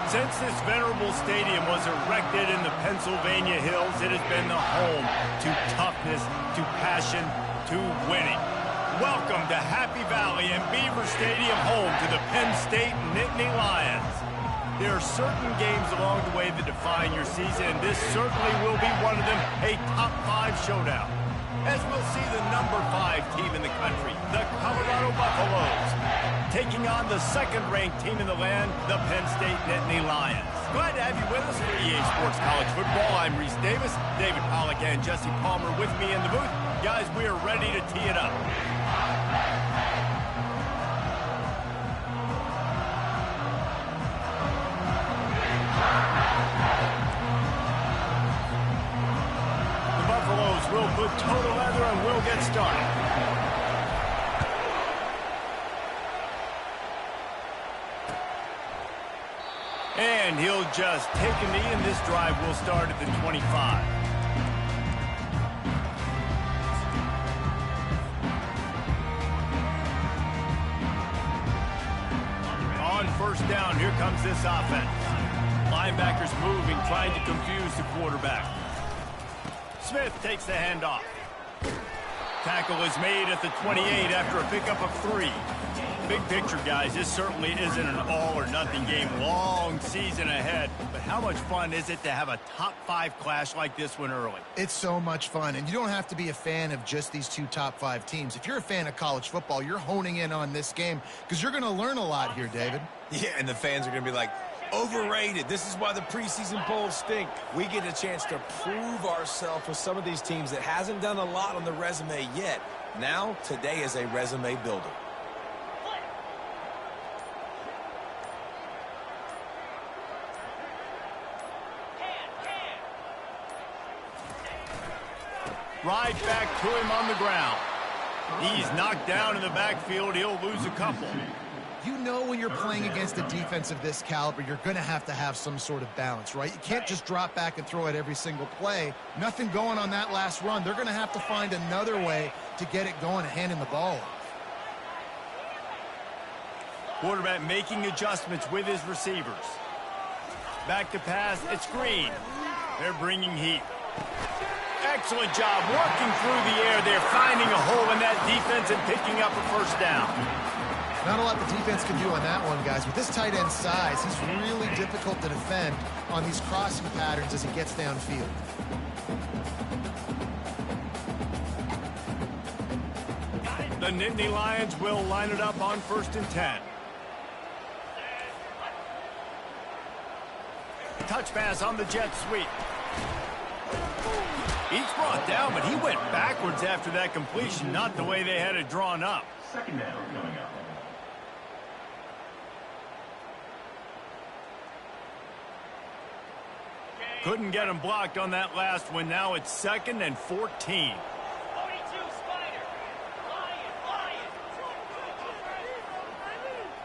Since this venerable stadium was erected in the Pennsylvania hills, it has been the home to toughness, to passion, to winning. Welcome to Happy Valley and Beaver Stadium, home to the Penn State Nittany Lions. There are certain games along the way that define your season, and this certainly will be one of them, a top 5 showdown. As we'll see the number 5 team in the country, the Colorado Buffaloes, taking on the second-ranked team in the land, the Penn State Nittany Lions. Glad to have you with us for EA Sports College Football. I'm Reese Davis, David Pollack and Jesse Palmer with me in the booth. Guys, we are ready to tee it up. We'll put total leather and we'll get started. And he'll just take a knee, and this drive will start at the 25. On first down, here comes this offense. Linebackers moving, trying to confuse the quarterback. Smith takes the handoff. Tackle is made at the 28 after a pickup of 3. Big picture, guys, this certainly isn't an all-or-nothing game. Long season ahead. But how much fun is it to have a top 5 clash like this one early? It's so much fun, and you don't have to be a fan of just these 2 top 5 teams. If you're a fan of college football, you're honing in on this game because you're going to learn a lot here, David. Yeah, and the fans are going to be like, overrated. This is why the preseason polls stink. We get a chance to prove ourselves with some of these teams that hasn't done a lot on the resume yet. Now, today is a resume builder. Right back to him on the ground. He's knocked down in the backfield. He'll lose a couple. You know when you're playing against a defense of this caliber, you're going to have some sort of balance, right? You can't just drop back and throw it every single play. Nothing going on that last run. They're going to have to find another way to get it going and handing the ball off. Quarterback making adjustments with his receivers. Back to pass. It's Green. They're bringing heat. Excellent job working through the air. They're finding a hole in that defense and picking up a first down. Not a lot the defense can do on that one, guys. With this tight end size, he's really difficult to defend on these crossing patterns as he gets downfield. The Nittany Lions will line it up on 1st and 10. Touch pass on the jet sweep. He's brought down, but he went backwards after that completion, not the way they had it drawn up. Second down coming up. Couldn't get him blocked on that last one. Now it's 2nd and 14.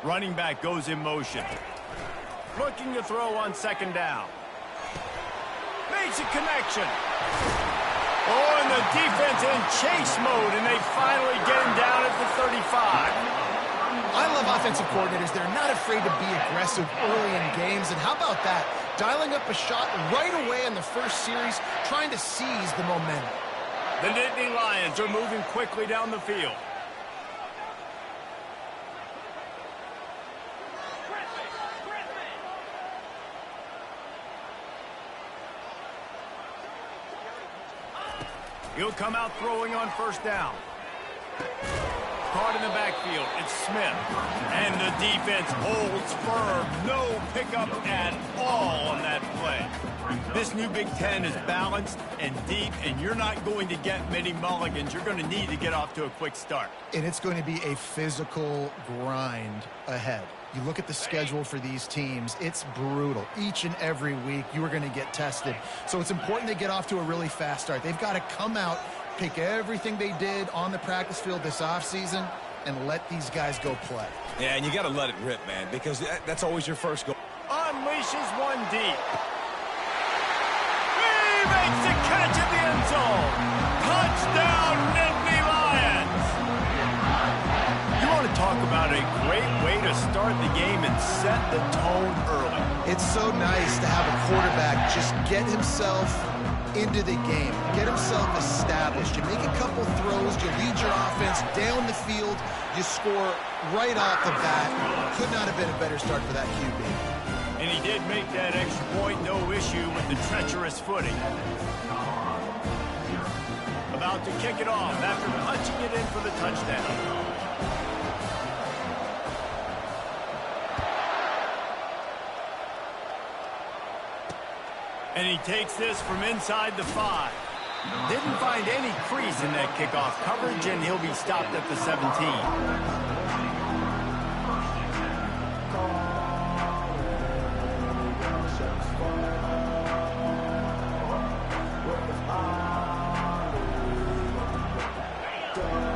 Running back goes in motion. Looking to throw on 2nd down. Makes a connection. Oh, and the defense in chase mode, and they finally get him down at the 35. I love offensive coordinators. They're not afraid to be aggressive early in games. And how about that? Dialing up a shot right away in the first series, trying to seize the momentum. The Nittany Lions are moving quickly down the field. He'll come out throwing on 1st down. Caught in the backfield, it's Smith. And the defense holds firm. No pickup at all on that play. This new Big Ten is balanced and deep, and you're not going to get many mulligans. You're going to need to get off to a quick start. And it's going to be a physical grind ahead. You look at the schedule for these teams, it's brutal. Each and every week, you are going to get tested. So it's important they get off to a really fast start. They've got to come out, take everything they did on the practice field this offseason, and let these guys go play. Yeah, and you got to let it rip, man, because that's always your first goal. Unleashes one deep. He makes the catch at the end zone. Touchdown, Nittany Lions. You want to talk about a great way to start start the game and set the tone early. It's so nice to have a quarterback just get himself into the game, get himself established. You make a couple throws, you lead your offense down the field, you score right off the bat. Could not have been a better start for that QB. And he did make that extra point, no issue with the treacherous footing. About to kick it off after punching it in for the touchdown. And he takes this from inside the 5. Didn't find any crease in that kickoff coverage, and he'll be stopped at the 17.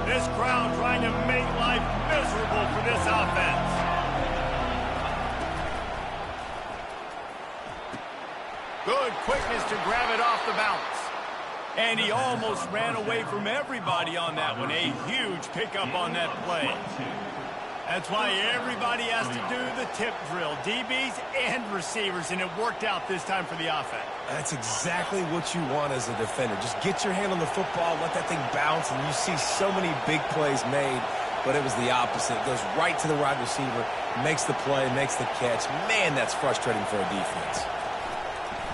This crowd trying to make life miserable for this offense. Good quickness to grab it off the bounce. And he almost ran away from everybody on that one. A huge pickup on that play. That's why everybody has to do the tip drill. DBs and receivers, and it worked out this time for the offense. That's exactly what you want as a defender. Just get your hand on the football, let that thing bounce, and you see so many big plays made, but it was the opposite. It goes right to the wide receiver, makes the play, makes the catch. Man, that's frustrating for a defense.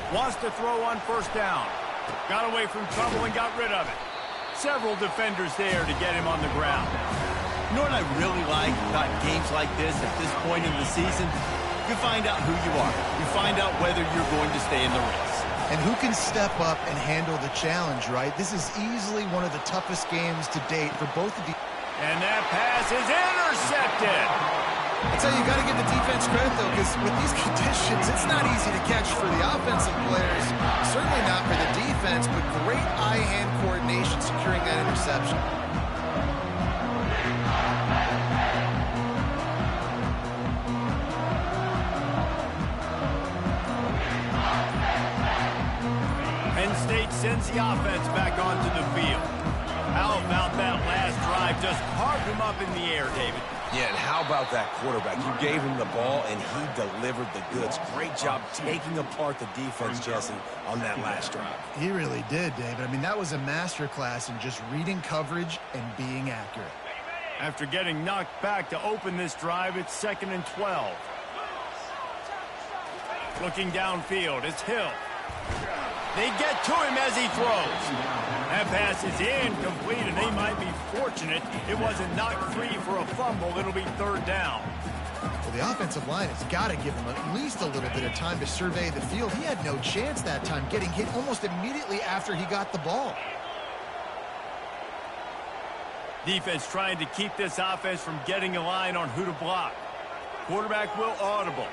Wants to throw on first down. Got away from trouble and got rid of it. Several defenders there to get him on the ground. You know what I really like about games like this at this point in the season? You find out who you are. You find out whether you're going to stay in the race. And who can step up and handle the challenge, right? This is easily one of the toughest games to date for both of the... And that pass is intercepted. I tell you, you got to give the defense credit, though, because with these conditions, it's not easy to catch for the offensive players. Certainly not for the defense, but great eye-hand coordination securing that interception. Penn State sends the offense back onto the field. How about that last drive? Just carved him up in the air, David. Yeah, and how about that quarterback? You gave him the ball, and he delivered the goods. Great job taking apart the defense, Jesse, on that last drive. He really did, David. I mean, that was a masterclass in just reading coverage and being accurate. After getting knocked back to open this drive, it's 2nd and 12. Looking downfield, it's Hill. They get to him as he throws. That pass is incomplete, and they might be fortunate it wasn't knocked free for a fumble. It'll be 3rd down. Well, the offensive line has got to give him at least a little bit of time to survey the field. He had no chance that time, getting hit almost immediately after he got the ball. Defense trying to keep this offense from getting a line on who to block. Quarterback will audible.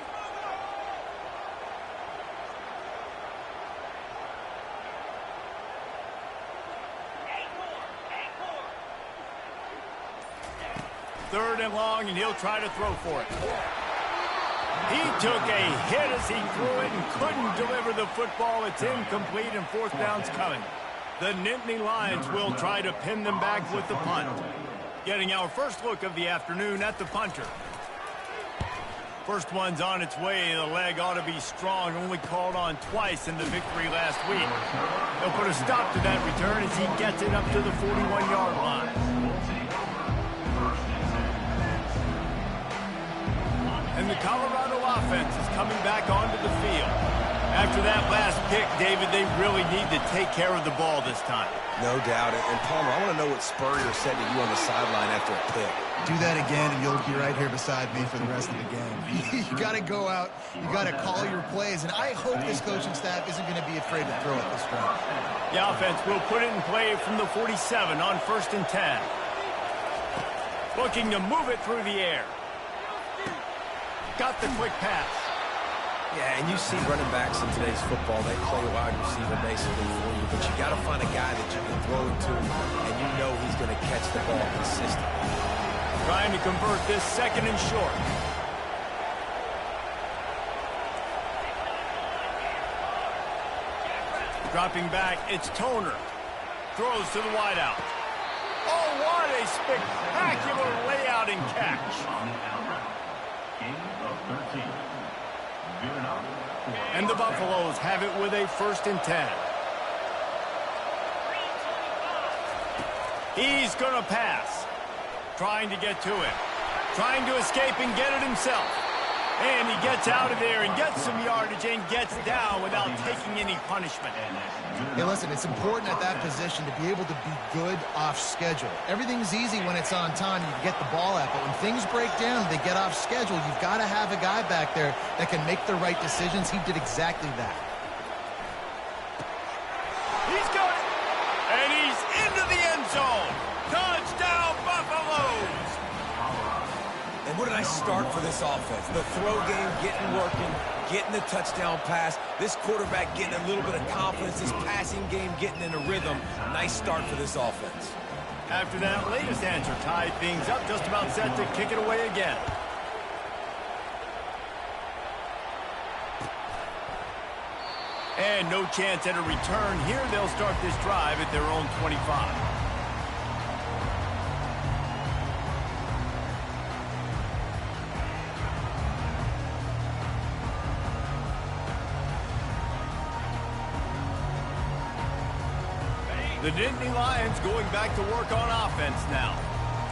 Third and long, and he'll try to throw for it. He took a hit as he threw it and couldn't deliver the football. It's incomplete, and 4th down's coming. The Nittany Lions will try to pin them back with the punt. Getting our first look of the afternoon at the punter. First one's on its way. The leg ought to be strong. Only called on twice in the victory last week. They'll put a stop to that return as he gets it up to the 41-yard line. And the Colorado offense is coming back onto the field. After that last pick, David, they really need to take care of the ball this time. No doubt. And Palmer, I want to know what Spurrier said to you on the sideline after a pick. Do that again, and you'll be right here beside me for the rest of the game. You got to go out. You got to call your plays, and I hope this coaching staff isn't going to be afraid to throw it this round. The offense will put it in play from the 47 on 1st and 10. Looking to move it through the air. Got the quick pass. Yeah, and you see running backs in today's football, they play wide receiver basically for you, but you got to find a guy that you can throw it to, and you know he's going to catch the ball consistently. Trying to convert this 2nd and short. Dropping back, it's Toner. Throws to the wideout. Oh, what a spectacular layout and catch. And the Buffaloes have it with a 1st and 10. He's going to pass. Trying to get to it. Trying to escape and get it himself. And he gets out of there and gets some yardage and gets down without taking any punishment. Hey, listen, it's important at that position to be able to be good off schedule. Everything's easy when it's on time. You can get the ball out. But when things break down, they get off schedule. You've got to have a guy back there that can make the right decisions. He did exactly that. He's got it. And he's into the end zone. Touchdown, Buffaloes. And what a nice start for this offense. The throw game getting working, getting the touchdown pass. This quarterback getting a little bit of confidence. This passing game getting in a rhythm. Nice start for this offense. After that latest answer tied things up, just about set to kick it away again. And no chance at a return here. They'll start this drive at their own 25. The Nittany Lions going back to work on offense now.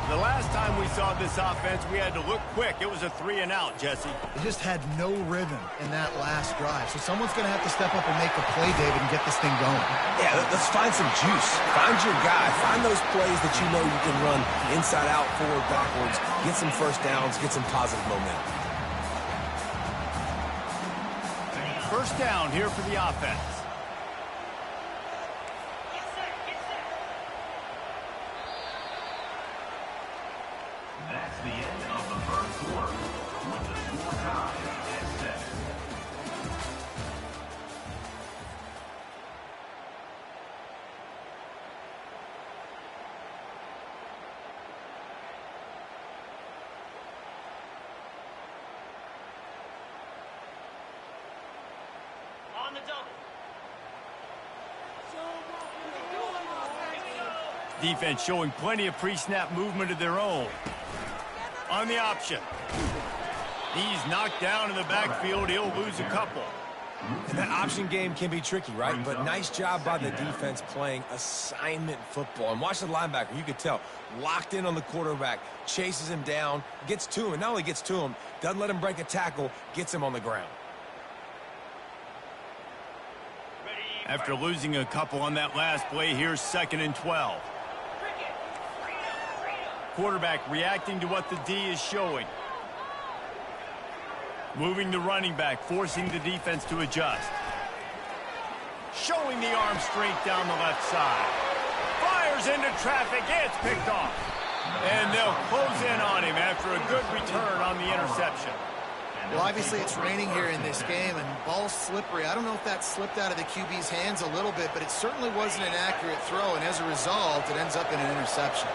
The last time we saw this offense, we had to look quick. It was a 3-and-out, Jesse. They just had no rhythm in that last drive. So someone's going to have to step up and make a play, David, and get this thing going. Yeah, let's find some juice. Find your guy. Find those plays that you know you can run inside out, forward, backwards. Get some first downs. Get some positive momentum. First down here for the offense. That's the end of the first quarter, with the score tied at 7. On the double. Defense showing plenty of pre-snap movement of their own. On the option. He's knocked down in the backfield. He'll lose a couple. And that option game can be tricky, right? But nice job by the defense playing assignment football. And watch the linebacker. You could tell. Locked in on the quarterback. Chases him down. Gets to him. And not only gets to him, doesn't let him break a tackle. Gets him on the ground. After losing a couple on that last play, here's 2nd and 12. Quarterback reacting to what the D is showing. Moving the running back, forcing the defense to adjust. Showing the arm strength down the left side. Fires into traffic, it's picked off. And they'll close in on him after a good return on the interception. Well, obviously it's raining here in this game, and ball's slippery. I don't know if that slipped out of the QB's hands a little bit, but it certainly wasn't an accurate throw, and as a result, it ends up in an interception.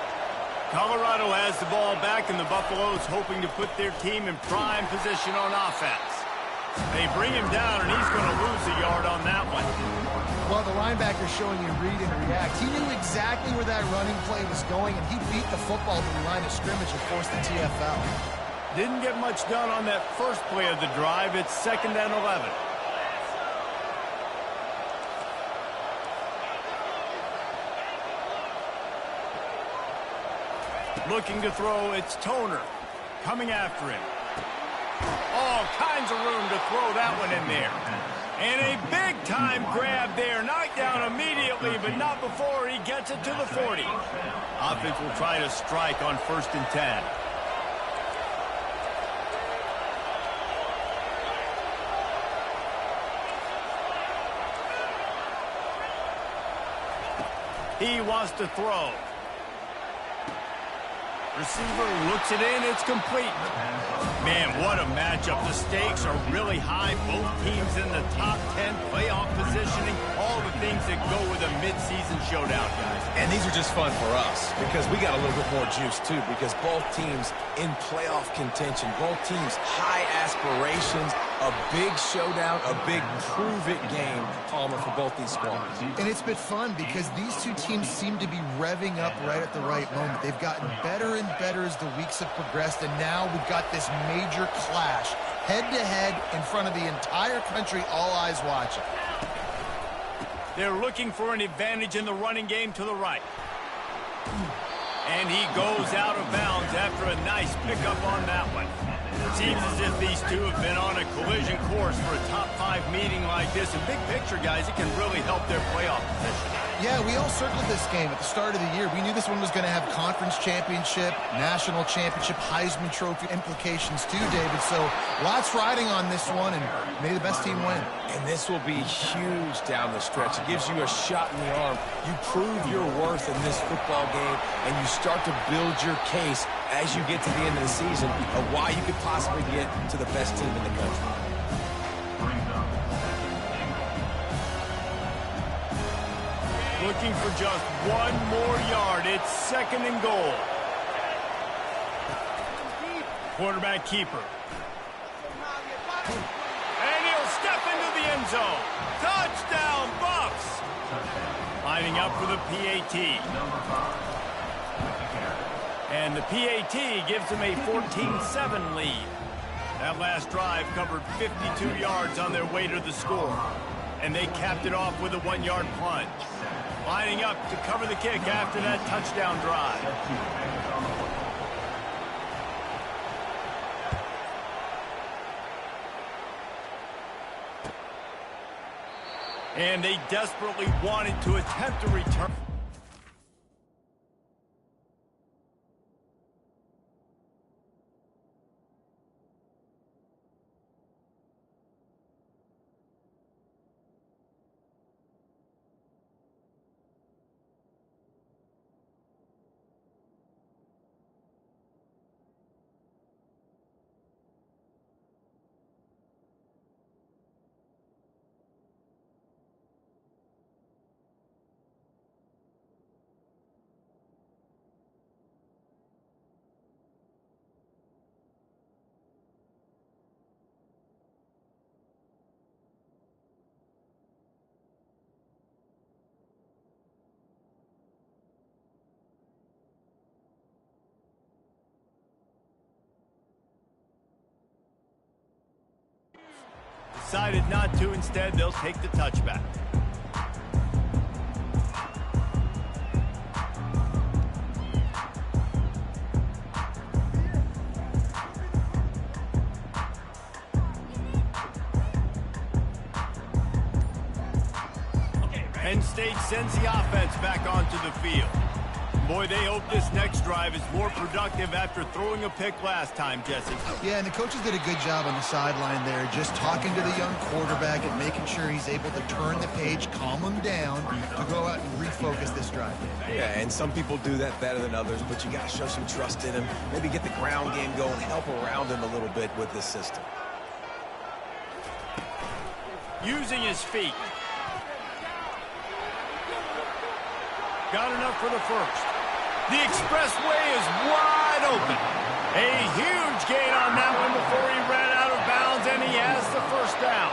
Colorado has the ball back, and the Buffaloes hoping to put their team in prime position on offense. They bring him down, and he's going to lose a yard on that one. Well, the linebacker's showing you read and react. He knew exactly where that running play was going, and he beat the football to the line of scrimmage and forced the TFL. Didn't get much done on that first play of the drive. It's 2nd and 11. Looking to throw, it's Toner. Coming after him. All kinds of room to throw that one in there. And a big-time grab there. Knocked down immediately, but not before he gets it to the 40. Offense will try to strike on 1st and 10. He wants to throw. Receiver looks it in. It's complete. Man, what a matchup. The stakes are really high. Both teams in the top 10 playoff positioning. All the things that go with a midseason showdown, guys. And these are just fun for us because we got a little bit more juice, too, because both teams in playoff contention, both teams high aspirations, a big showdown, a big prove-it game, Palmer, for both these squads. And it's been fun because these two teams seem to be revving up right at the right moment. They've gotten better and better as the weeks have progressed, and now we've got this major clash head-to-head in front of the entire country, all eyes watching. They're looking for an advantage in the running game to the right. And he goes out of bounds after a nice pickup on that one. Seems as if these two have been on a collision course for a top-5 meeting like this. And big picture, guys, it can really help their playoff position. Yeah, we all circled this game at the start of the year. We knew this one was going to have conference championship, national championship, Heisman Trophy implications too, David. So lots riding on this one, and may the best team win. And this will be huge down the stretch. It gives you a shot in the arm. You prove your worth in this football game, and you start to build your case as you get to the end of the season of why you could possibly get to the best team in the country. Looking for just one more yard. It's 2nd and goal. Quarterback keeper. And he'll step into the end zone. Touchdown, Bucks! Lining up for the PAT. And the PAT gives them a 14-7 lead. That last drive covered 52 yards on their way to the score. And they capped it off with a 1-yard plunge. Lining up to cover the kick after that touchdown drive. And they desperately wanted to attempt a return. Decided not to. Instead, they'll take the touchback. Penn State sends the offense back onto the field. Boy, they hope this next drive is more productive after throwing a pick last time, Jesse. Yeah, and the coaches did a good job on the sideline there, just talking to the young quarterback and making sure he's able to turn the page, calm him down, to go out and refocus this drive. Yeah, and some people do that better than others, but you got to show some trust in him, maybe get the ground game going, help around him a little bit with this system. Using his feet. Got enough for the first. The expressway is wide open. A huge gain on that one before he ran out of bounds, and he has the first down.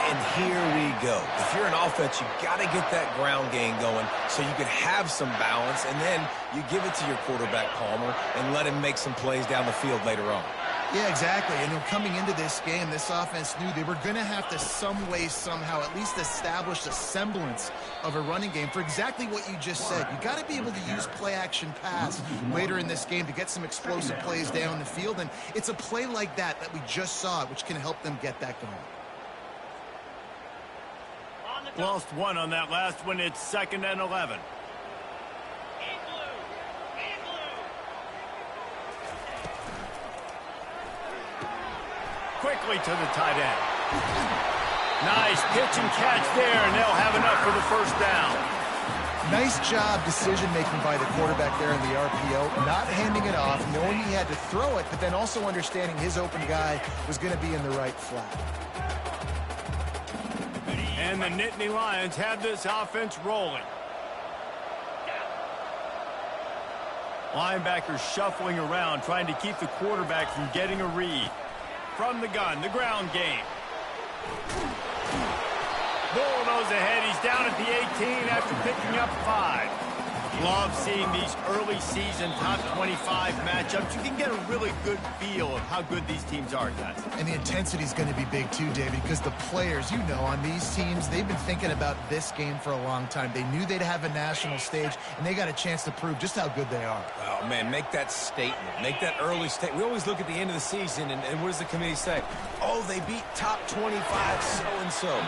And here we go. If you're an offense, you got to get that ground game going so you can have some balance, and then you give it to your quarterback, Palmer, and let him make some plays down the field later on. Yeah, exactly. And coming into this game, this offense knew they were going to have to some way, somehow, at least establish a semblance of a running game for exactly what you just said. You got to be able to use play-action pass later in this game to get some explosive plays down the field. And it's a play like that we just saw, which can help them get that going. Lost one on that last one. It's 2nd and 11. Quickly to the tight end. Nice pitch and catch there, and they'll have enough for the first down. Nice job decision-making by the quarterback there in the RPO, not handing it off, knowing he had to throw it, but then also understanding his open guy was going to be in the right flat. And the Nittany Lions have this offense rolling. Linebackers shuffling around, trying to keep the quarterback from getting a read. From the gun, the ground game. Bulldoze ahead. He's down at the 18 after picking up 5. Love seeing these early season top 25 matchups. You can get a really good feel of how good these teams are, guys. And the intensity is going to be big too, David, because the players, you know, on these teams, they've been thinking about this game for a long time. They knew they'd have a national stage, and they got a chance to prove just how good they are. Oh, man, make that statement. Make that early statement. We always look at the end of the season, and what does the committee say? Oh, they beat top 25 so-and-so.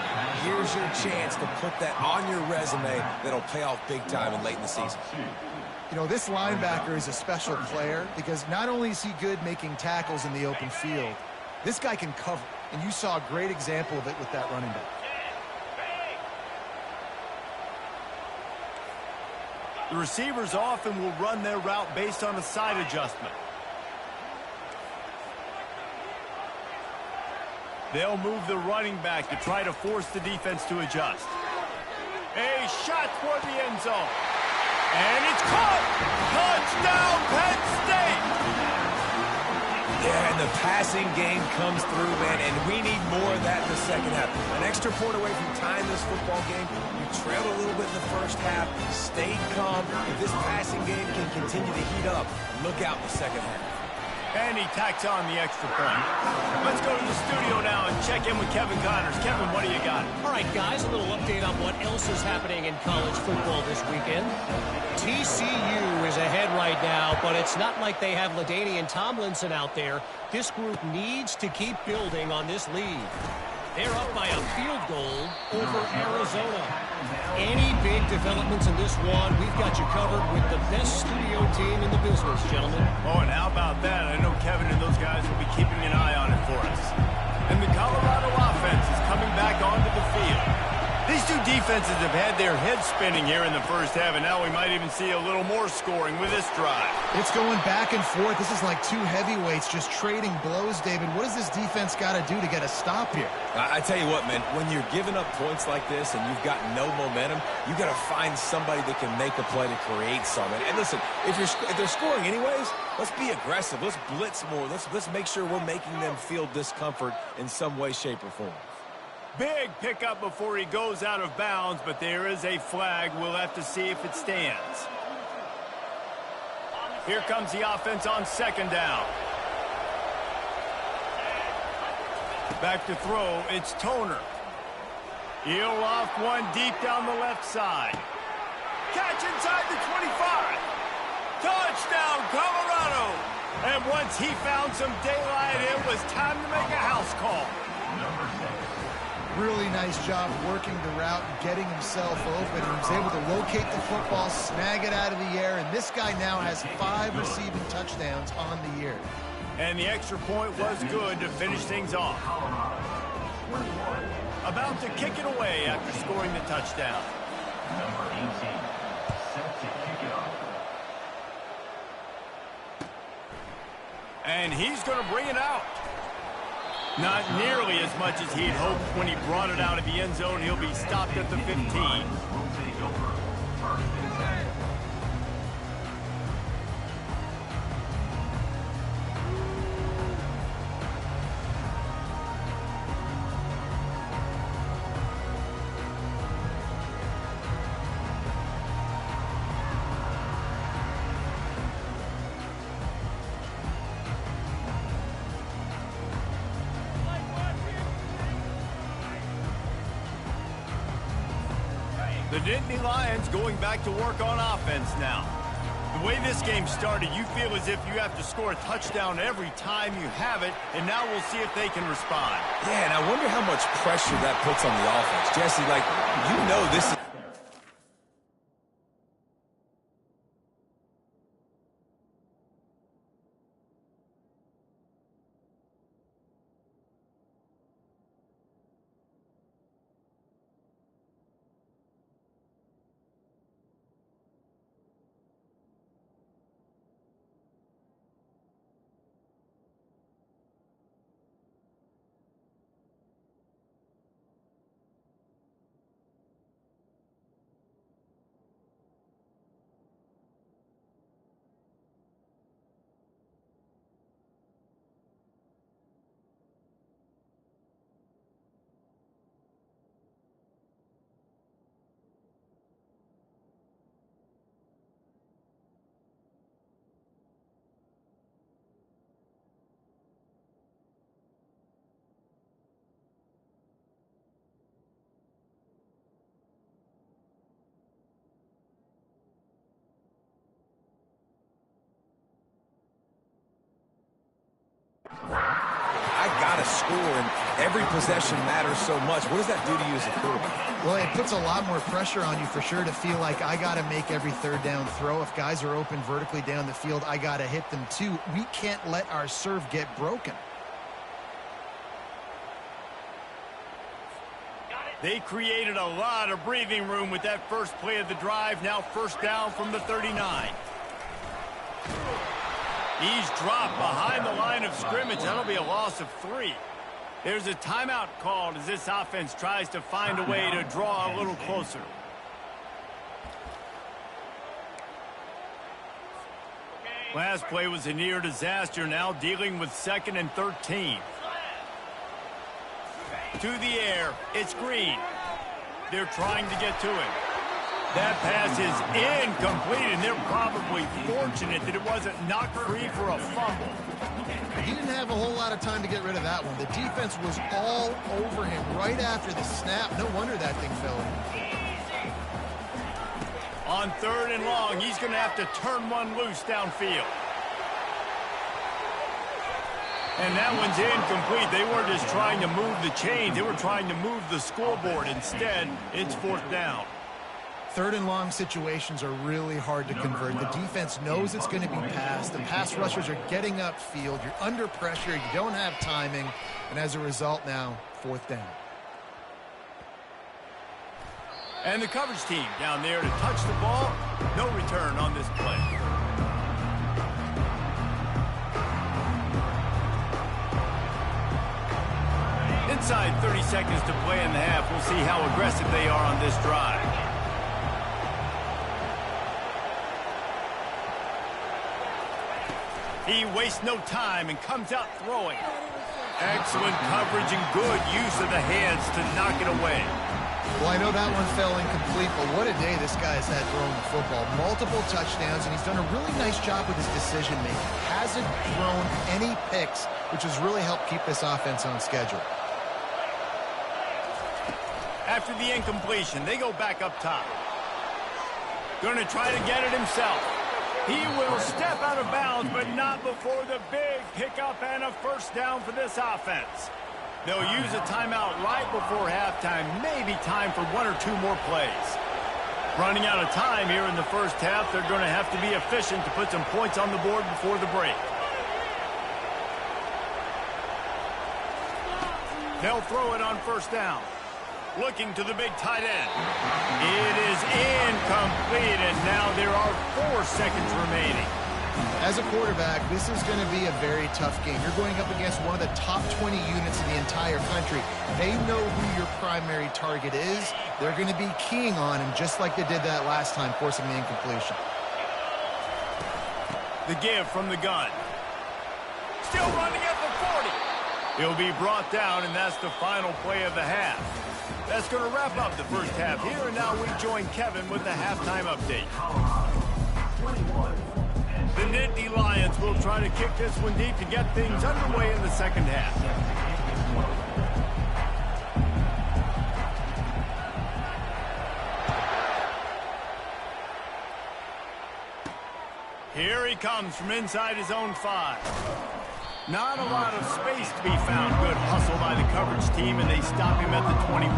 Here's your chance to put that on your resume that'll pay off big time and late in the season. You know, this linebacker is a special player because not only is he good making tackles in the open field, this guy can cover. And you saw a great example of it with that running back. The receivers often will run their route based on a side adjustment. They'll move the running back to try to force the defense to adjust. A shot toward the end zone. And it's caught! Touchdown, Penn State! Yeah, and the passing game comes through, man, and we need more of that in the second half. An extra point away from tying this football game. You trailed a little bit in the first half, stayed calm. If this passing game can continue to heat up, look out in the second half. And he tacks on the extra point. Let's go to the studio now and check in with Kevin Connors. Kevin, what do you got? All right, guys, a little update on what else is happening in college football this weekend. TCU is ahead right now, but it's not like they have LaDainian Tomlinson out there. This group needs to keep building on this lead. They're up by a field goal over Arizona. Any big developments in this one, we've got you covered with the best studio team in the business, gentlemen. Oh, and how about that? I know Kevin and those guys will be keeping an eye on it for us. And the Colorado offense is coming back onto the field. These two defenses have had their heads spinning here in the first half, and now we might even see a little more scoring with this drive. It's going back and forth. This is like two heavyweights just trading blows, David. What does this defense got to do to get a stop here? I tell you what, man, when you're giving up points like this and you've got no momentum, you got to find somebody that can make a play to create something. And listen, if they're scoring anyways, let's be aggressive. Let's blitz more. Let's make sure we're making them feel discomfort in some way, shape, or form. Big pickup before he goes out of bounds, but there is a flag. We'll have to see if it stands. Here comes the offense on second down. Back to throw, it's Toner. He'll loft one deep down the left side. Catch inside the 25. Touchdown, Colorado! And once he found some daylight, it was time to make a house call. Really nice job working the route and getting himself open. He was able to locate the football, snag it out of the air, and this guy now has 5 receiving touchdowns on the year. And the extra point was good to finish things off. About to kick it away after scoring the touchdown. Number 18, set to kick it off. And he's going to bring it out. Not nearly as much as he'd hoped when he brought it out of the end zone. He'll be stopped at the 15. Will take over. First and 10. The Nittany Lions going back to work on offense now. The way this game started, you feel as if you have to score a touchdown every time you have it, and now we'll see if they can respond. Yeah, and I wonder how much pressure that puts on the offense. Jesse, like, you know this is... Every possession matters so much. What does that do to you as a quarterback? Well, it puts a lot more pressure on you for sure to feel like I got to make every third down throw. If guys are open vertically down the field, I got to hit them too. We can't let our serve get broken. They created a lot of breathing room with that first play of the drive. Now first down from the 39. He's dropped behind the line of scrimmage. That'll be a loss of 3. There's a timeout called as this offense tries to find a way to draw a little closer. Last play was a near disaster, now dealing with 2nd and 13. To the air, it's Green. They're trying to get to it. That pass is incomplete, and they're probably fortunate that it wasn't knocked free for a fumble. He didn't have a whole lot of time to get rid of that one. The defense was all over him right after the snap. No wonder that thing fell in. On 3rd and long, he's going to have to turn one loose downfield. And that one's incomplete. They weren't just trying to move the chains. They were trying to move the scoreboard. Instead, it's 4th down. 3rd and long situations are really hard to convert. The defense knows it's going to be passed. The pass rushers are getting upfield. You're under pressure. You don't have timing. And as a result now, 4th down. And the coverage team down there to touch the ball. No return on this play. Inside 30 seconds to play in the half. We'll see how aggressive they are on this drive. He wastes no time and comes out throwing. Excellent coverage and good use of the hands to knock it away. Well, I know that one fell incomplete, but what a day this guy has had throwing the football. Multiple touchdowns, and he's done a really nice job with his decision-making. Hasn't thrown any picks, which has really helped keep this offense on schedule. After the incompletion, they go back up top. Going to try to get it himself. He will step out of bounds, but not before the big pickup and a first down for this offense. They'll use a timeout right before halftime, maybe time for 1 or 2 more plays. Running out of time here in the first half, they're going to have to be efficient to put some points on the board before the break. They'll throw it on first down. Looking to the big tight end. It is incomplete, and now there are 4 seconds remaining. As a quarterback, this is going to be a very tough game. You're going up against one of the top 20 units in the entire country. They know who your primary target is. They're going to be keying on him, just like they did that last time, forcing the incompletion. The give from the gun. Still running at the 40. He'll be brought down, and that's the final play of the half. That's going to wrap up the first half here, and now we join Kevin with the halftime update. The Nittany Lions will try to kick this one deep to get things underway in the second half. Here he comes from inside his own 5. Not a lot of space to be found. Good hustle by the coverage team, and they stop him at the 21.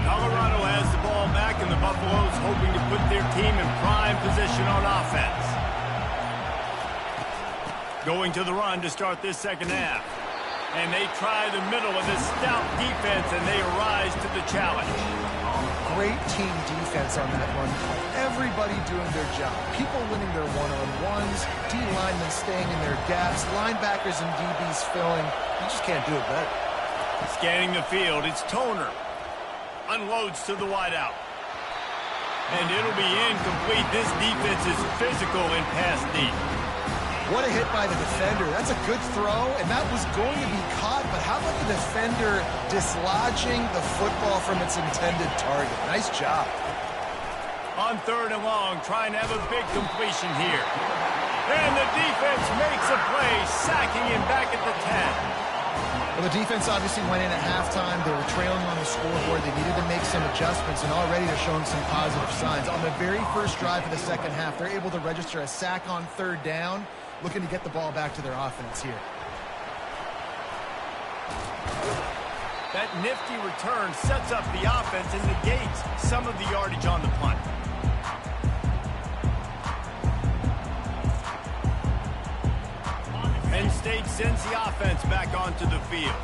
Colorado has the ball back, and the Buffaloes hoping to put their team in prime position on offense. Going to the run to start this second half. And they try the middle of this stout defense, and they rise to the challenge. Great team defense on that run. Everybody doing their job. People winning their one-on-ones, D-linemen staying in their gaps, linebackers and DBs filling. You just can't do it better. Scanning the field, it's Toner. Unloads to the wideout. And it'll be incomplete. This defense is physical in pass deep. What a hit by the defender. That's a good throw, and that was going to be caught, but how about the defender dislodging the football from its intended target? Nice job. On 3rd and long, trying to have a big completion here. And the defense makes a play, sacking him back at the 10. Well, the defense obviously went in at halftime. They were trailing on the scoreboard. They needed to make some adjustments, and already they're showing some positive signs. On the very first drive of the second half, they're able to register a sack on third down, looking to get the ball back to their offense here. That nifty return sets up the offense and negates some of the yardage on the punt. Penn State sends the offense back onto the field.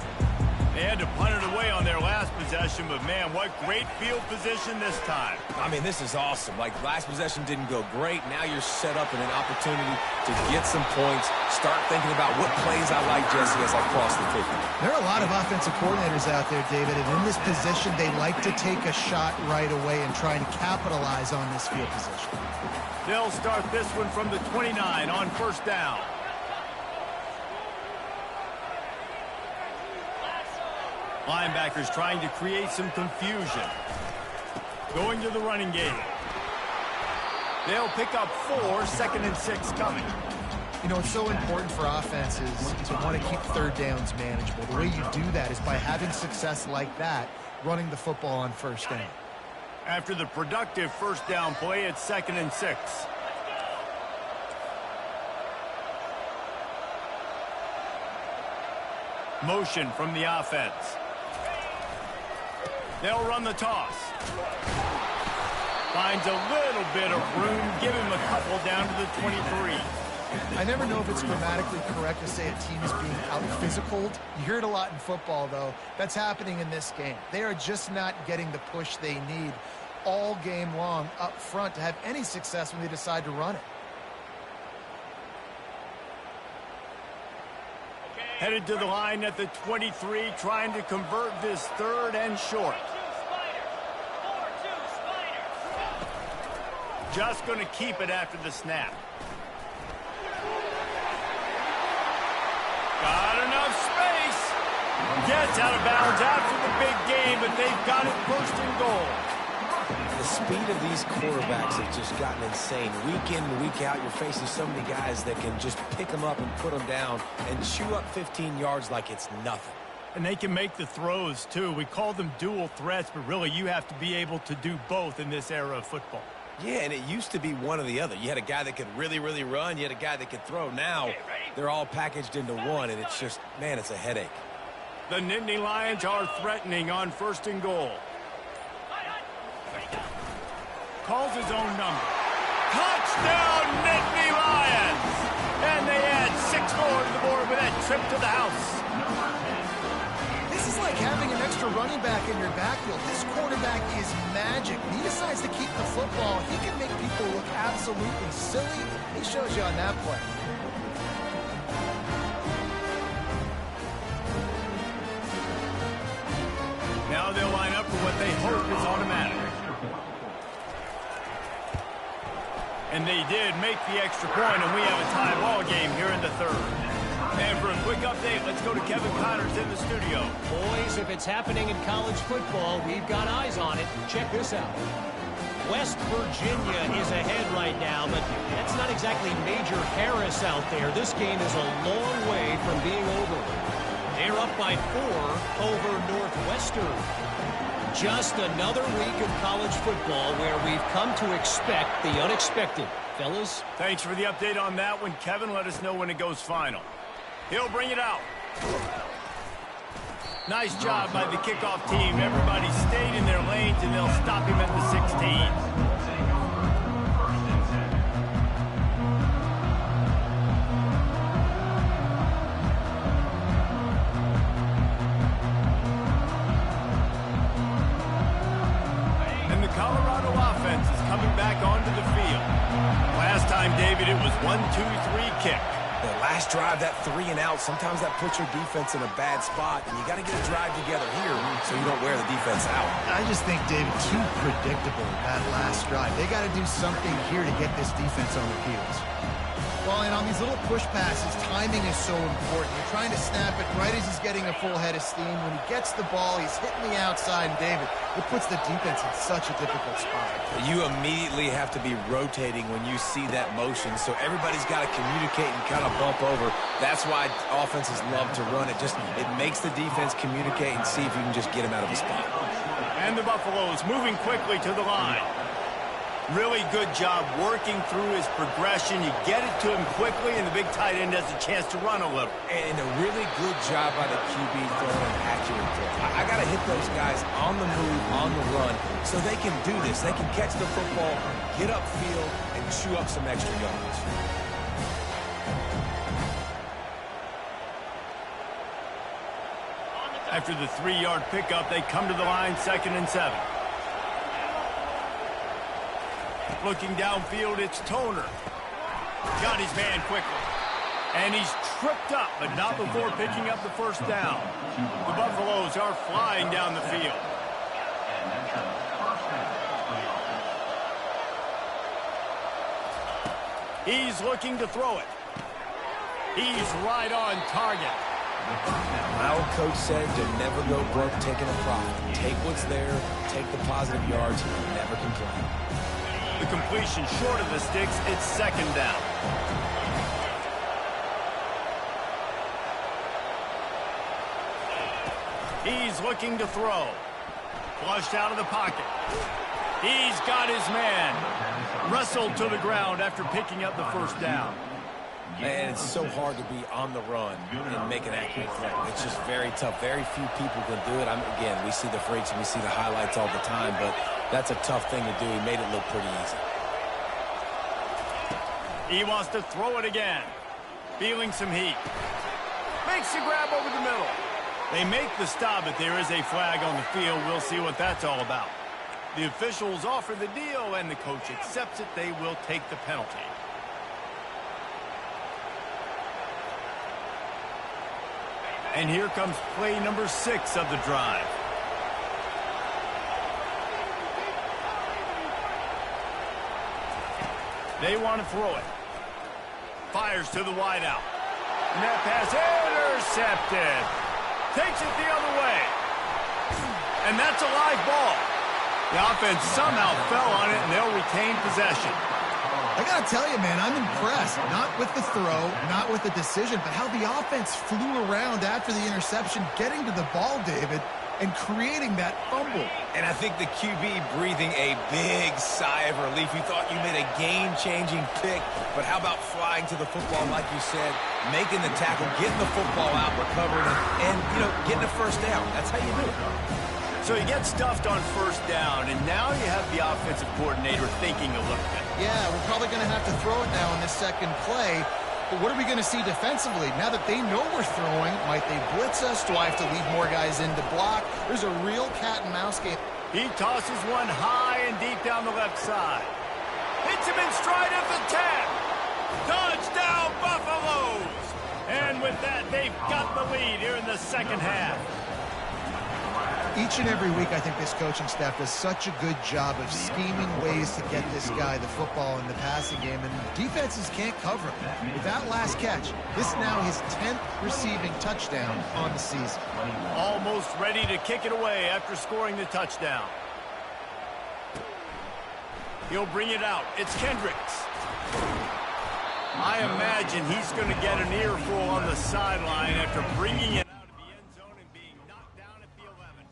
They had to punt it away on their last possession, but man, what great field position this time. I mean, this is awesome. Like, last possession didn't go great. Now you're set up in an opportunity to get some points. Start thinking about what plays I like, Jesse, as I cross the 50. There are a lot of offensive coordinators out there, David, and in this position, they like to take a shot right away and try and capitalize on this field position. They'll start this one from the 29 on first down. Linebackers trying to create some confusion. Going to the running game. They'll pick up 4, 2nd and 6 coming. You know, it's so important for offenses to want to keep third downs manageable. The way you do that is by having success like that, running the football on first down. After the productive first down play, it's 2nd and 6. Motion from the offense. They'll run the toss. Finds a little bit of room. Give him a couple down to the 23. I never know if it's grammatically correct to say a team is being out-physicaled. You hear it a lot in football, though. That's happening in this game. They are just not getting the push they need all game long up front to have any success when they decide to run it. Headed to the line at the 23, trying to convert this 3rd and short. Just going to keep it after the snap. Got enough space. Gets out of bounds after the big game, but they've got it 1st and goal. The speed of these quarterbacks have just gotten insane. Week in and week out, you're facing so many guys that can just pick them up and put them down and chew up 15 yards like it's nothing. And they can make the throws, too. We call them dual threats, but really you have to be able to do both in this era of football. Yeah, and it used to be one or the other. You had a guy that could really, really run. You had a guy that could throw. Now they're all packaged into one, and it's just, man, it's a headache. The Nittany Lions are threatening on 1st and goal. Calls his own number. Touchdown, Nittany Lions! And they add 6 more to the board with that trip to the house. This is like having an extra running back in your backfield. This quarterback is magic. He decides to keep the football. He can make people look absolutely silly. He shows you on that play. Now they'll line up for what they hope is automatic. And they did make the extra point, and we have a tie ball game here in the 3rd. And for a quick update, let's go to Kevin Connors in the studio. Boys, if it's happening in college football, we've got eyes on it. Check this out. West Virginia is ahead right now, but that's not exactly Major Harris out there. This game is a long way from being over. They're up by 4 over Northwestern. Just another week of college football where we've come to expect the unexpected. Fellas? Thanks for the update on that one, Kevin. Let us know when it goes final. He'll bring it out. Nice job by the kickoff team. Everybody stayed in their lanes, and they'll stop him at the 16. Colorado offense is coming back onto the field. Last time, David, it was 1-2-3 kick. The last drive, that 3 and out, sometimes that puts your defense in a bad spot, and you got to get a drive together here so you don't wear the defense out. I just think, David, too predictable that last drive. They got to do something here to get this defense on the field. Well, and on these little push passes, timing is so important. You're trying to snap it right as he's getting a full head of steam. When he gets the ball, he's hitting the outside, and David, it puts the defense in such a difficult spot. You immediately have to be rotating when you see that motion, so everybody's got to communicate and kind of bump over. That's why offenses love to run it. It makes the defense communicate and see if you can just get him out of a spot. And the Buffaloes moving quickly to the line. Really good job working through his progression. You get it to him quickly, and the big tight end has a chance to run a little. And a really good job by the QB throwing an accurate throw. I got to hit those guys on the move, on the run, so they can do this. They can catch the football, get upfield, and chew up some extra yards. After the 3-yard pickup, they come to the line, 2nd and 7. Looking downfield, it's Toner. Got his man quickly. And he's tripped up, but not before picking up the first down. The Buffaloes are flying down the field. He's looking to throw it. He's right on target. My old coach said to never go broke taking a profit. Take what's there, take the positive yards, and never complain. The completion short of the sticks, it's 2nd down. He's looking to throw. Flushed out of the pocket. He's got his man. Wrestled to the ground after picking up the first down. And it's so hard to be on the run and make an accurate throw. It's just very tough. Very few people can do it. Again, we see the freaks and we see the highlights all the time, but that's a tough thing to do. He made it look pretty easy. He wants to throw it again. Feeling some heat. Makes the grab over the middle. They make the stop, but there is a flag on the field. We'll see what that's all about. The officials offer the deal, and the coach accepts it. They will take the penalty. And here comes play number 6 of the drive. They want to throw it. Fires to the wideout. And that pass intercepted. Takes it the other way. And that's a live ball. The offense somehow fell on it, and they'll retain possession. I got to tell you, man, I'm impressed. Not with the throw, not with the decision, but how the offense flew around after the interception, getting to the ball, David, and creating that fumble. And I think the QB breathing a big sigh of relief. You thought you made a game-changing pick, but how about flying to the football, like you said, making the tackle, getting the football out, recovering it, and, getting a first down. That's how you do it. So you get stuffed on first down, and now you have the offensive coordinator thinking a little bit. Yeah, we're probably going to have to throw it now in this second play. But what are we going to see defensively? Now that they know we're throwing, might they blitz us? Do I have to leave more guys in to block? There's a real cat and mouse game. He tosses one high and deep down the left side. Hits him in stride at the 10. Touchdown, Buffaloes! And with that, they've got the lead here in the second half. Each and every week, I think this coaching staff does such a good job of scheming ways to get this guy the football in the passing game, and defenses can't cover him. With that last catch, this is now his 10th receiving touchdown on the season. Almost ready to kick it away after scoring the touchdown. He'll bring it out. It's Kendricks. I imagine he's going to get an earful on the sideline after bringing it out of the end zone and being knocked down at the 11.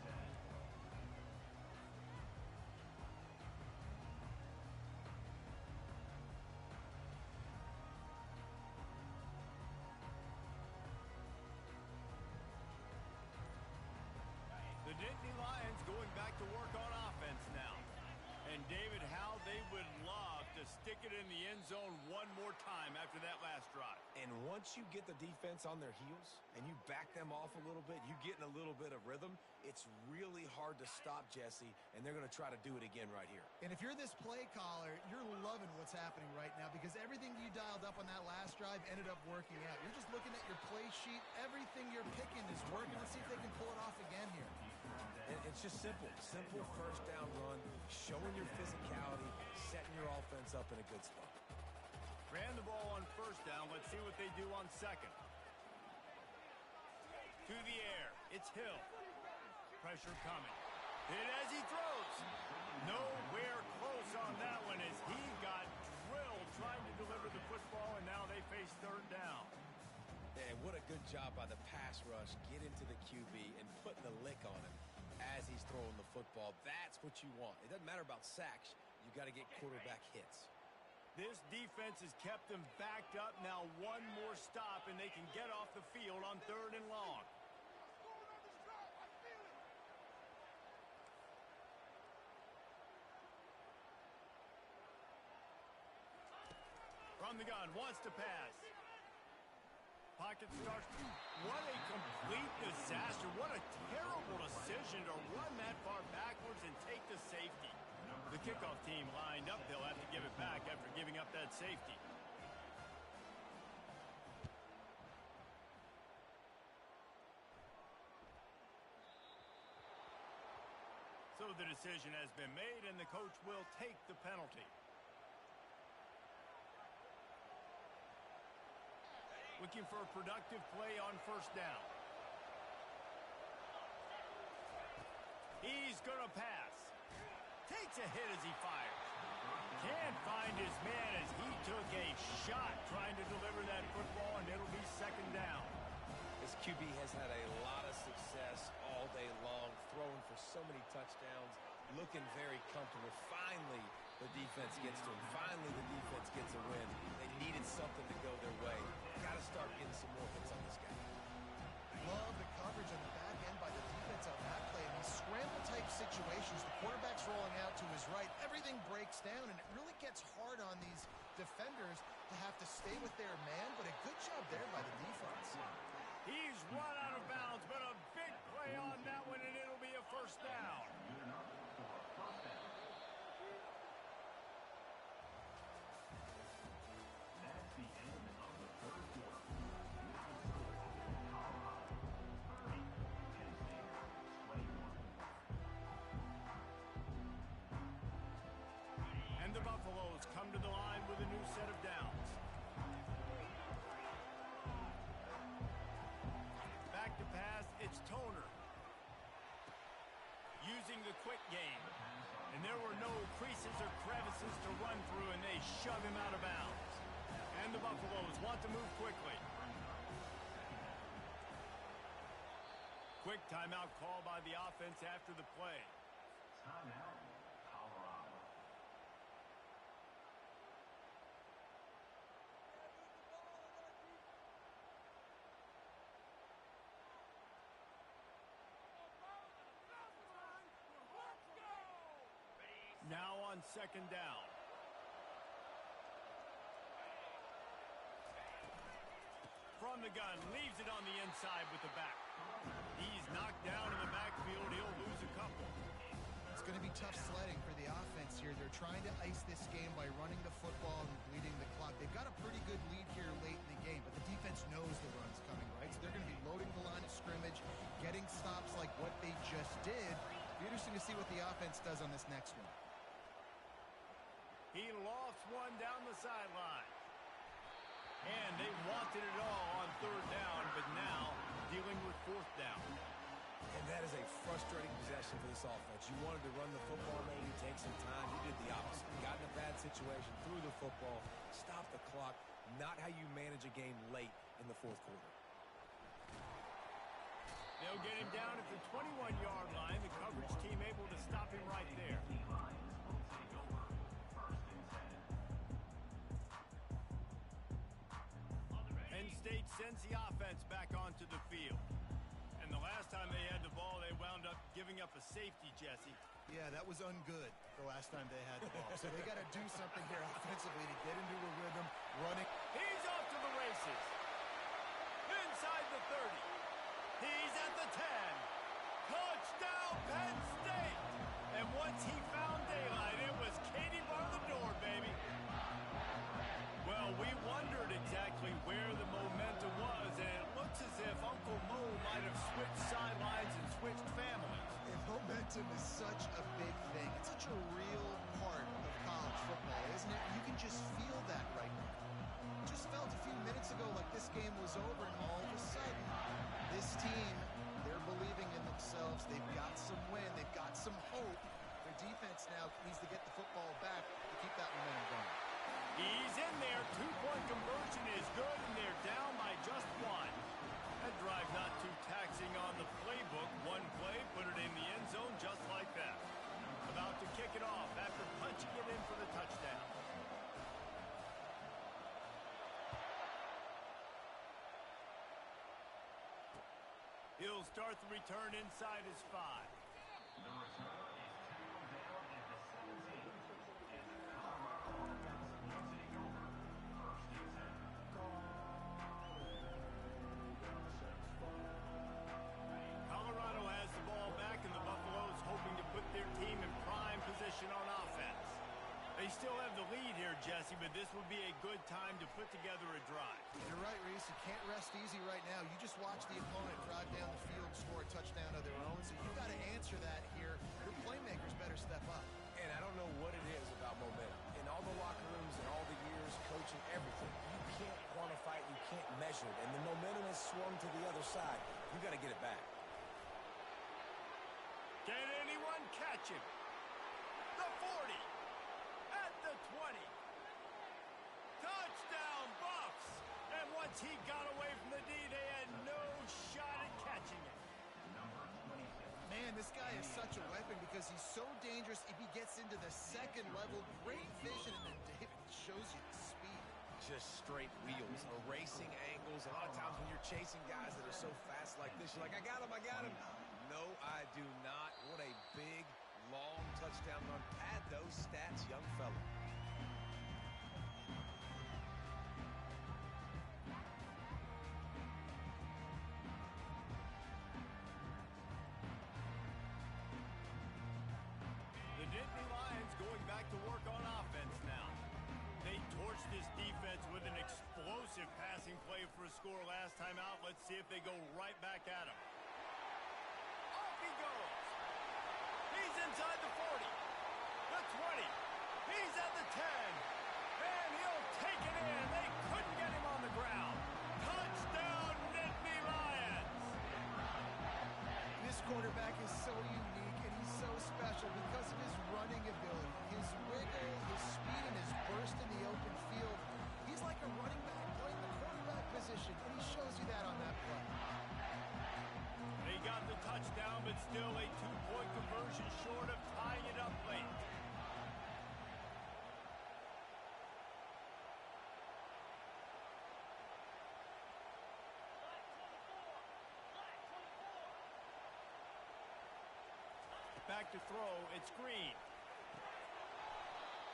The Nittany Lions going back to work on offense now. And David, how they would love to stick it in the end zone one more time after that last drive. And once you get the defense on their heels and you back them off a little bit, you get in a little bit of rhythm, it's really hard to stop, Jesse, and they're going to try to do it again right here. And if you're this play caller, you're loving what's happening right now because everything you dialed up on that last drive ended up working out. You're just looking at your play sheet. Everything you're picking is working. Let's see if they can pull it off again here. And it's just simple. Simple first down run, showing your physicality, setting your offense up in a good spot. Ran the ball on first down. Let's see what they do on second. To the air. It's Hill. Pressure coming. Hit as he throws. Nowhere close on that one as he got drilled trying to deliver the football, and now they face third down. And what a good job by the pass rush. Get into the QB and putting the lick on him as he's throwing the football. That's what you want. It doesn't matter about sacks. You got to get quarterback hits. This defense has kept them backed up. Now one more stop, and they can get off the field on third and long. From the gun, wants to pass. Pocket starts. What a complete disaster. What a terrible decision to run that far backwards and take the safety. The kickoff team lined up. They'll have to give it back after giving up that safety. So the decision has been made, and the coach will take the penalty. Looking for a productive play on first down. He's going to pass. Takes a hit as he fires. Can't find his man as he took a shot trying to deliver that football, and it'll be second down. This QB has had a lot of success all day long, throwing for so many touchdowns, looking very comfortable. Finally, the defense gets to him. Finally, the defense gets a win. They needed something to go their way. Got to start getting some more hits on this guy. Love the coverage on the back end by the defense on that play. In these scramble-type situations, the quarterback's rolling out to his right. Everything breaks down, and it really gets hard on these defenders to have to stay with their man, but a good job there by the defense. He's run out of bounds, but a big play on that one, and it'll be a first down. Good enough for a first down. That's the end of the third quarter. Now score, Colorado 30, Penn State 21. And the Buffaloes come to the line with a new set of downs. Back to pass, it's Toner. Using the quick game. And there were no creases or crevices to run through, and they shove him out of bounds. And the Buffaloes want to move quickly. Quick timeout call by the offense after the play. Timeout, Colorado. Now on second down. From the gun, leaves it on the inside with the back. He's knocked down in the backfield. He'll lose a couple. It's going to be tough sledding for the offense here. They're trying to ice this game by running the football and bleeding the clock. They've got a pretty good lead here late in the game, but the defense knows the run's coming, right? So they're going to be loading the line of scrimmage, getting stops like what they just did. It'll be interesting to see what the offense does on this next one. He lofts one down the sideline. And they wanted it all on third down, but now dealing with fourth down. And that is a frustrating possession for this offense. You wanted to run the football, maybe take some time. You did the opposite. You got in a bad situation, threw the football, stopped the clock. Not how you manage a game late in the fourth quarter. They'll get him down at the 21-yard line. The coverage team able to stop him right there. Lions will take over. First and 10. Penn State sends the offense back onto the field. And the last time they had the ball, they wound up giving up a safety, Jesse. Yeah, that was ungood the last time they had the ball. So they got to do something here offensively to get into a rhythm, running. He's off to the races. Inside the 30. He's at the 10. Touchdown, Penn State. And once he found daylight, it was Katie bar the door, baby. Well, we wondered exactly where the momentum was, and it looks as if Uncle Mo might have switched sidelines and switched families. And momentum is such a big thing. It's such a real part of college football, isn't it? You can just feel that right now. He'll start the return inside his 5. The return is 2 down at the 17. And the Colorado offense will take over. First and 10. Colorado has the ball back, and the Buffaloes hoping to put their team in prime position on offense. They still have the lead here, Jesse, but this would be a good time to put together a drive. You're right, Reese. You can't rest easy right now. You just watch the opponent drive down the field, score a touchdown of their own, so you've got to answer that here. Your playmakers better step up. And I don't know what it is about momentum. In all the locker rooms and all the years, coaching, everything, you can't quantify it, you can't measure it. And the momentum has swung to the other side. You got to get it back. Can anyone catch him? The 40. At the 20. Touchdown, Buffs! And once he got away from the D, they had no shot at catching it. Man, this guy is such a weapon because he's so dangerous if he gets into the second level. Great vision, and then David shows you the speed. Just straight wheels, erasing angles. A lot of times when you're chasing guys that are so fast like this, you're like, I got him, I got him. No, I do not. What a big, long touchdown run. Add those stats, young fella. The Nittany Lions going back to work on offense now. They torched this defense with an explosive passing play for a score last time out. Let's see if they go right back at him. Off he goes. He's inside the 40. The 20. He's at the 10. And he'll take it in. They couldn't get him on the ground. Touchdown, Nittany Lions. This quarterback is so unique, and he's so special because of his running ability, his wiggle, his speed, and his burst in the open field. He's like a running back playing the quarterback position, and he shows you that on that play. They got the touchdown, but still a 2-point conversion short of tying it up late. Back to throw, it's Green.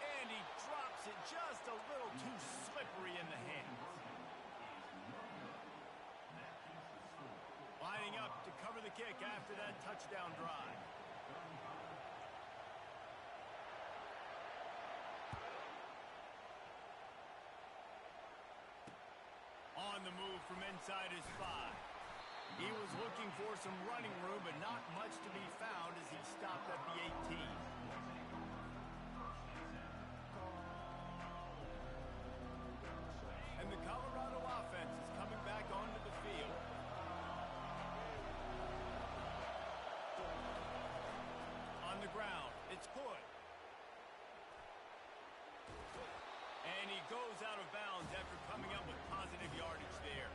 And he drops it just a little too slippery in the hands. Lining up to cover the kick after that touchdown drive. On the move from inside his 5. He was looking for some running room, but not much to be found as he stopped at the 18. And the Colorado offense is coming back onto the field. On the ground, it's Hood. And he goes out of bounds after coming up with positive yardage there.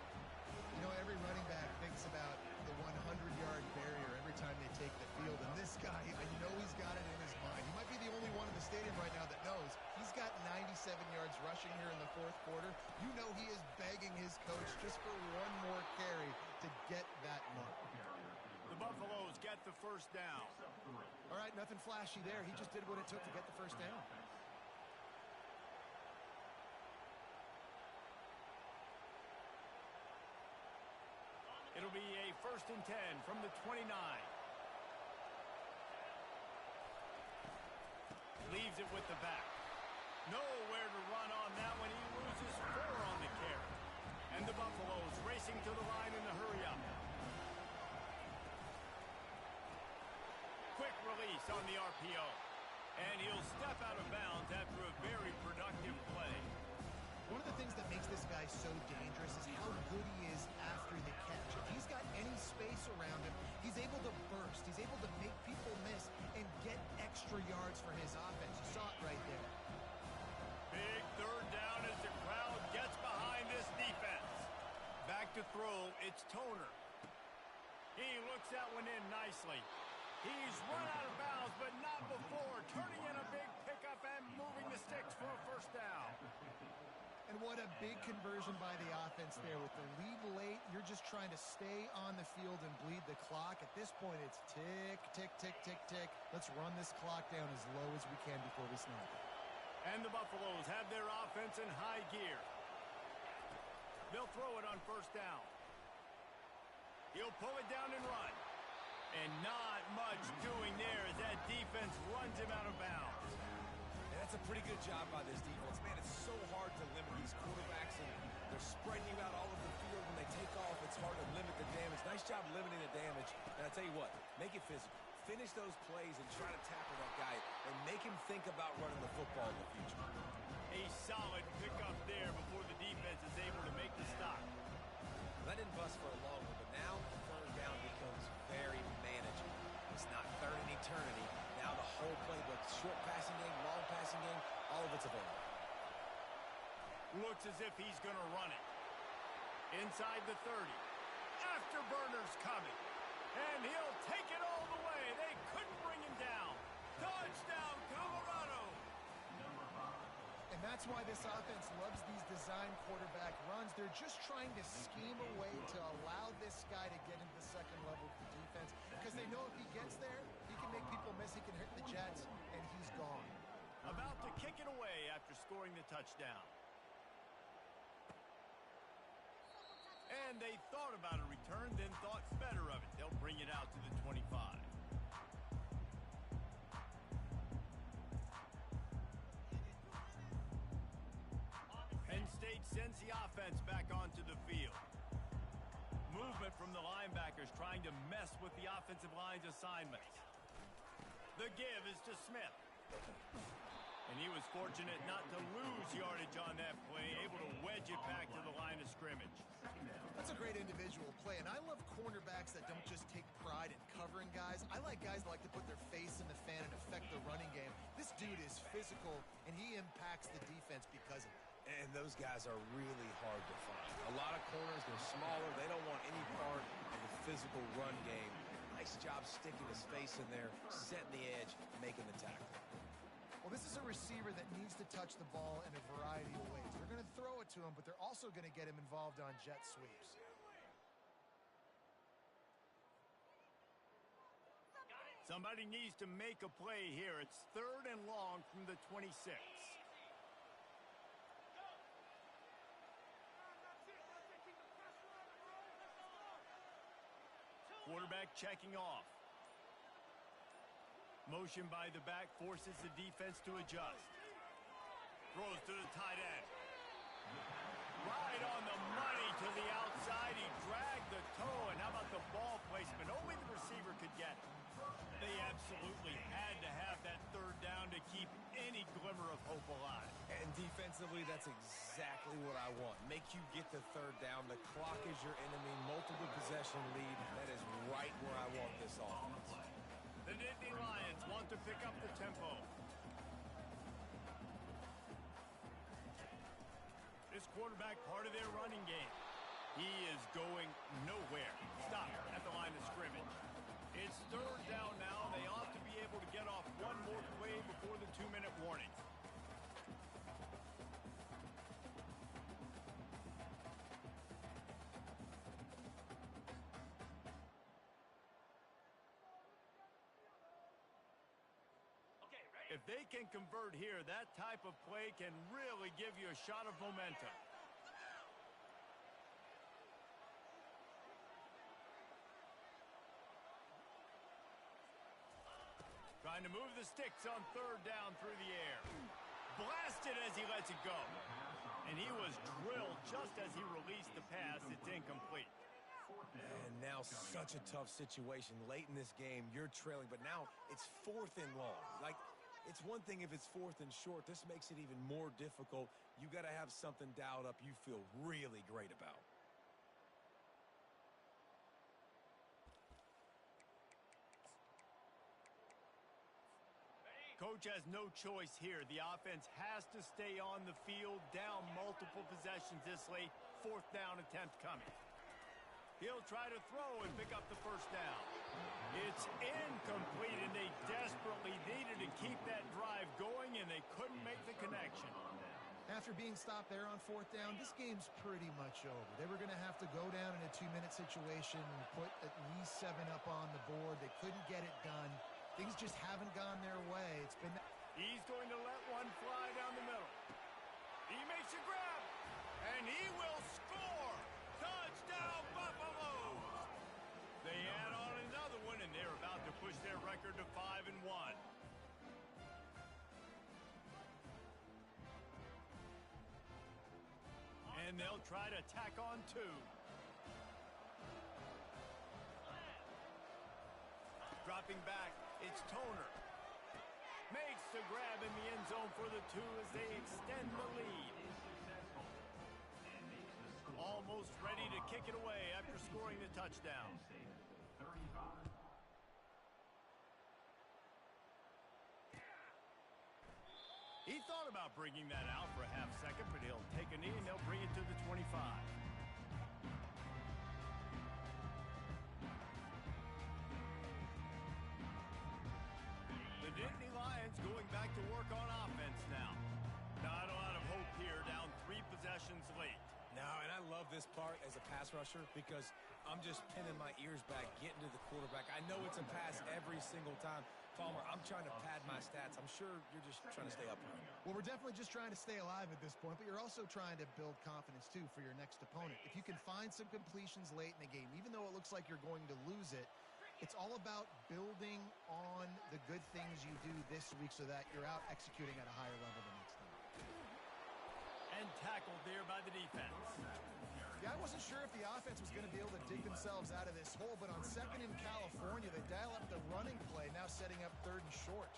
You know, every running back thinks about the 100-yard barrier every time they take the field. And this guy, I know he's got it in his mind. He might be the only one in the stadium right now that knows he's got 97 yards rushing here in the fourth quarter. You know he is begging his coach just for one more carry to get that mark. The Buffaloes get the first down. All right, nothing flashy there. He just did what it took to get the first down. It'll be a 1st and 10 from the 29. Leaves it with the back. Nowhere to run on that one. He loses 4 on the carry. And the Buffaloes racing to the line in the hurry-up. Quick release on the RPO. And he'll step out of bounds after a very productive play. One of the things that makes this guy so dangerous is how good he is after the catch. If he's got any space around him, he's able to burst. He's able to make people miss and get extra yards for his offense. You saw it right there. Big 3rd down as the crowd gets behind this defense. Back to throw, it's Toner. He looks that one in nicely. He's run out of bounds, but not before turning in a big pickup and moving the sticks for a 1st down. And what a big conversion by the offense there. With the lead late, you're just trying to stay on the field and bleed the clock. At this point, it's tick, tick, tick, tick, tick. Let's run this clock down as low as we can before we snap it. And the Buffaloes have their offense in high gear. They'll throw it on first down. He'll pull it down and run. And not much doing there as that defense runs him out of bounds. And that's a pretty good job by this defense. Man, it's so hard to limit these quarterbacks, and they're spreading you out all over the field. When they take off, it's hard to limit the damage. Nice job limiting the damage. And I tell you what, make it physical. Finish those plays and try to tackle that guy and make him think about running the football in the future. A solid pickup there before the defense is able to make the stop. That didn't bust for a long one, but now third down becomes very manageable. It's not third in eternity. Now the whole playbook, short passing game, long passing game, all of it's available. Looks as if he's going to run it. Inside the 30. Afterburner's coming. And he'll take it all the way. They couldn't bring him down. Touchdown, Colorado. And that's why this offense loves these design quarterback runs. They're just trying to scheme a way to allow this guy to get into the second level of the defense, because they know if he gets there, he can make people miss, he can hit the Jets, and he's gone. About to kick it away after scoring the touchdown. And they thought about a return, then thought better of it. They'll bring it out to the 25. Penn State sends the offense back onto the field. Movement from the linebackers trying to mess with the offensive line's assignments. The give is to Smith. And he was fortunate not to lose yardage on that play, able to wedge it back to the line of scrimmage. That's a great individual play, and I love cornerbacks that don't just take pride in covering guys. I like guys that like to put their face in the fan and affect the running game. This dude is physical, and he impacts the defense because of it. And those guys are really hard to find. A lot of corners, they're smaller. They don't want any part of the physical run game. Nice job sticking his face in there, setting the edge, making the tackle. Well, this is a receiver that needs to touch the ball in a variety of ways. They're going to throw it to him, but they're also going to get him involved on jet sweeps. Somebody needs to make a play here. It's 3rd and long from the 26. Quarterback checking off. Motion by the back forces the defense to adjust. Throws to the tight end. Right on the money to the outside. He dragged the toe. And how about the ball placement? Only the receiver could get it. They absolutely had to have that 3rd down to keep any glimmer of hope alive. And defensively, that's exactly what I want. Make you get the 3rd down. The clock is your enemy. Multiple possession lead. That is right where I want this offense. The Nittany Lions want to pick up the tempo. This quarterback part of their running game. He is going nowhere. Stop at the line of scrimmage. It's 3rd down now. They ought to be able to get off one more play before the 2-minute warning. If they can convert here, that type of play can really give you a shot of momentum. Trying to move the sticks on 3rd down through the air. Blasted as he lets it go. And he was drilled just as he released the pass. It's incomplete. And now such a tough situation. Late in this game, you're trailing, but now it's 4th and long. Like, it's one thing if it's 4th and short. This makes it even more difficult. You got to have something dialed up you feel really great about. Coach has no choice here. The offense has to stay on the field, down multiple possessions this late. 4th down attempt coming. He'll try to throw and pick up the 1st down. It's incomplete, and they desperately needed to keep that drive going, and they couldn't make the connection. After being stopped there on 4th down, this game's pretty much over. They were going to have to go down in a 2-minute situation and put at least 7 up on the board. They couldn't get it done. Things just haven't gone their way. It's been... He's going to let one fly down the middle. He makes a grab, and he will score. Touchdown, Buffaloes! They add on another one, and they're about to push their record to 5-1. And they'll try to tack on 2. Dropping back, it's Toner. Makes the grab in the end zone for the 2 as they extend the lead. Almost ready to kick it away after scoring the touchdown. 35. He thought about bringing that out for a half second, but he'll take a knee and they'll bring it to the 25. The Nittany Lions going back to work on offense now. Not a lot of hope here, down 3 possessions late. No, and I love this part as a pass rusher because I'm just pinning my ears back, getting to the quarterback. I know it's a pass every single time. Palmer, I'm trying to pad my stats. I'm sure you're just trying to stay upright. Well, we're definitely just trying to stay alive at this point, but you're also trying to build confidence, too, for your next opponent. If you can find some completions late in the game, even though it looks like you're going to lose it, it's all about building on the good things you do this week so that you're out executing at a higher level the next time. And tackled there by the defense. Yeah, I wasn't sure if the offense was going to be able to dig themselves out of this hole, but on 2nd in California, they dial up the running play, now setting up 3rd and short.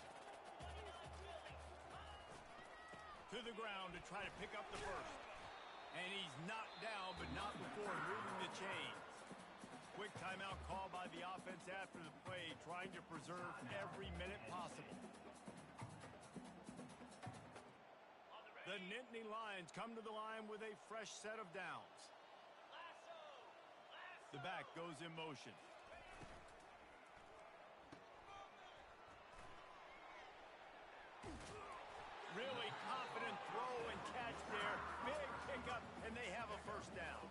To the ground to try to pick up the first. And he's knocked down, but not before moving the chains. Quick timeout call by the offense after the play, trying to preserve every minute possible. The Nittany Lions come to the line with a fresh set of downs. The back goes in motion. Really confident throw and catch there. Big pickup, and they have a first down.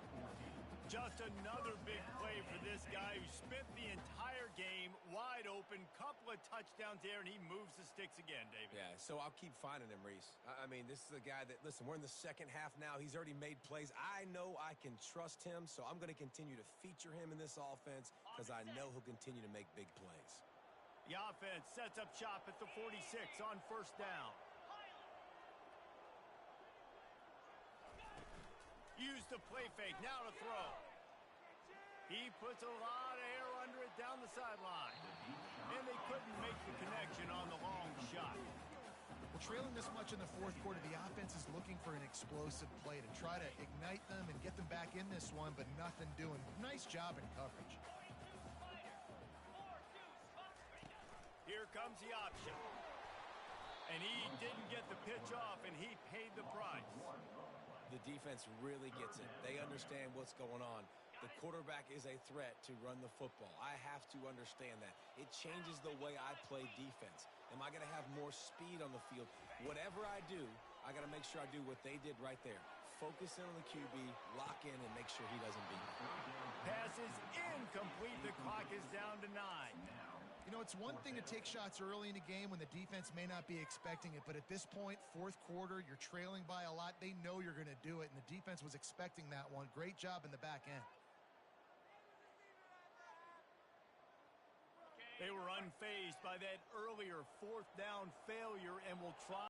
Just another big play for this guy who spent the entire game wide open. Couple of touchdowns there, and he moves the sticks again, David. Yeah, so I'll keep finding him, Reese. I mean, this is a guy that, listen, we're in the second half now. He's already made plays. I know I can trust him, so I'm going to continue to feature him in this offense because I know he'll continue to make big plays. The offense sets up shop at the 46 on first down. Use the play fake, now to throw. He puts a lot of air under it down the sideline. And they couldn't make the connection on the long shot. Well, trailing this much in the 4th quarter, the offense is looking for an explosive play to try to ignite them and get them back in this one, but nothing doing. Nice job in coverage. Here comes the option. And he didn't get the pitch off, and he paid the price. The defense really gets it. They understand what's going on. The quarterback is a threat to run the football. I have to understand that. It changes the way I play defense. Am I going to have more speed on the field? Whatever I do, I got to make sure I do what they did right there. Focus in on the QB, lock in, and make sure he doesn't beat me. Pass is incomplete. The clock is down to 9. You know, it's one thing to take shots early in a game when the defense may not be expecting it, but at this point, 4th quarter, you're trailing by a lot. They know you're going to do it, and the defense was expecting that one. Great job in the back end. They were unfazed by that earlier 4th down failure and will try.